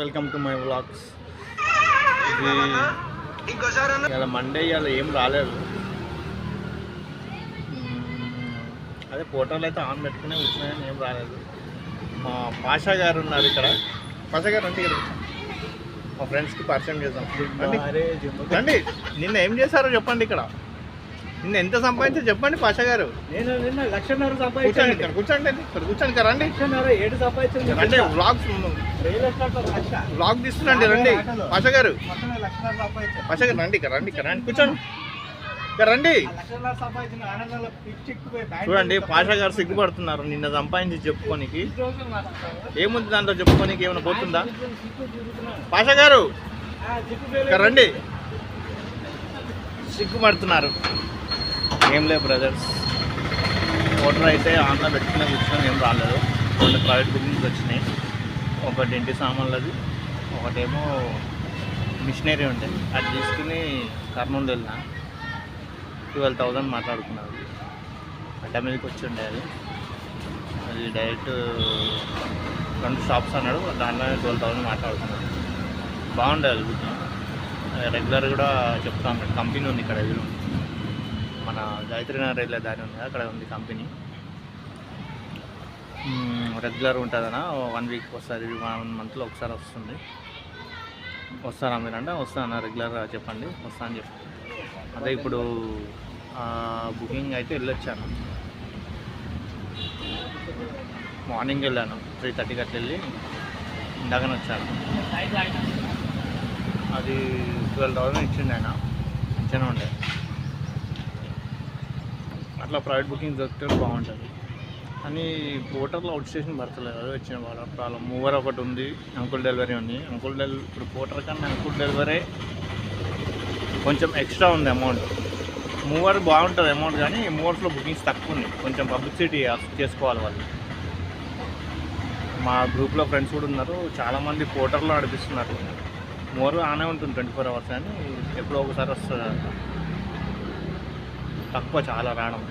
Welcome to my vlogs. ఇలా Monday ఇలా ఏం రాలేదు. అదే ఫోటోలు అయితే ఆన్ పెట్టుకునే వచ్చినాయని ఏం రాలేదు. మా పాషా గారు ఉన్నారు ఇక్కడ. పాషా గారు అంటే ఇక్కడ మా ఫ్రెండ్స్కి పరిచయం చేద్దాం. రండి. నిన్న ఏం చేశారో చెప్పండి. ఇక్కడ నిన్న ఎంత సంపాదించారో చెప్పండి పాషా గారు. నేను నిన్న 1,00,000 సంపాదించాను. ఇక్కడ కూర్చోండి ఇక్కడ రండి. 7 సంపాదించాను. రండి వ్లాగ్ తీస్తున్నాండి. రండి పాషా గారు. 1,00,000 సంపాదించాను. పాషా గారు రండి ఇక్కడ రండి కూర్చోండి ఇక్కడ రండి. 1,00,000 సంపాదించిన ఆనందంలో చూడండి పాషా గారు సిగ్గుపడుతున్నారు నిన్న సంపాదించి చెప్పుకోనికి. ఏముంది దాంట్లో చెప్పుకోనికి? ఏమైనా పోతుందా? పాషా గారు ఇక్కడ రండి. సిగ్గుపడుతున్నారు. ఏం లేదు బ్రదర్స్, ఓటర్ అయితే ఆన్లో పెట్టుకునే కూర్చొని ఏం రాలేదు. 2 ప్రైవేట్ బుకింగ్స్ వచ్చినాయి. ఒకటి ఇంటి సామాన్లది, ఒకటేమో మిషనరీ ఉంటే అది తీసుకుని కర్నూలు వెళ్ళిన 12,000 మాట్లాడుకున్నారు. అడ్డమీదకి వచ్చి ఉండే అది డైరెక్ట్ 2 షాప్స్ అన్నాడు, దాంట్లో 12,000 మాట్లాడుకున్నాడు. బాగుండేది బుకింగ్. రెగ్యులర్ కూడా చెప్తా ఉన్నాడు. కంపెనీ ఉంది ఇక్కడ ఎదురు, మన గాయత్రి నగర్ వెళ్ళే దారి ఉంది, అక్కడ ఉంది కంపెనీ. రెగ్యులర్ ఉంటుందన్నా. 1 వీక్ వస్తుంది, 1 మంత్లో ఒకసారి వస్తుంది. వస్తారా మీరంటే? వస్తాను రెగ్యులర్గా చెప్పండి, వస్తా అని చెప్పి. అదే ఇప్పుడు బుకింగ్ అయితే వెళ్ళొచ్చాను. మార్నింగ్ వెళ్ళాను, 3:30కి అట్లా వెళ్ళి ఇందాకనే వచ్చాను. అది 12,000 ఇచ్చిండు ఆయన, మంచిగానే ఉండే. అట్లా ప్రైవేట్ బుకింగ్ దొరికితే బాగుంటుంది. కానీ పోర్టర్లో అవుట్ స్టేషన్ పడతలేదు, అదే వచ్చిన వాళ్ళ ప్రాబ్లం. మూవర్ ఒకటి ఉంది, అంకుల్ డెలివరీ ఉంది. ఇప్పుడు పోర్టర్ కన్నా అంకుల్ డెలివరీ కొంచెం ఎక్స్ట్రా ఉంది అమౌంట్. మూవర్ బాగుంటుంది అమౌంట్, కానీ మూవర్స్లో బుకింగ్స్ తక్కువ ఉంది. కొంచెం పబ్లిసిటీ చేసుకోవాలి వాళ్ళు. మా గ్రూప్లో ఫ్రెండ్స్ కూడా ఉన్నారు, చాలామంది పోర్టర్లో నడిపిస్తున్నారు. మూవర్ ఆనే ఉంటుంది 24 hours, కానీ ఎప్పుడో ఒకసారి వస్తుంది. తక్కువ చాలా రావడం.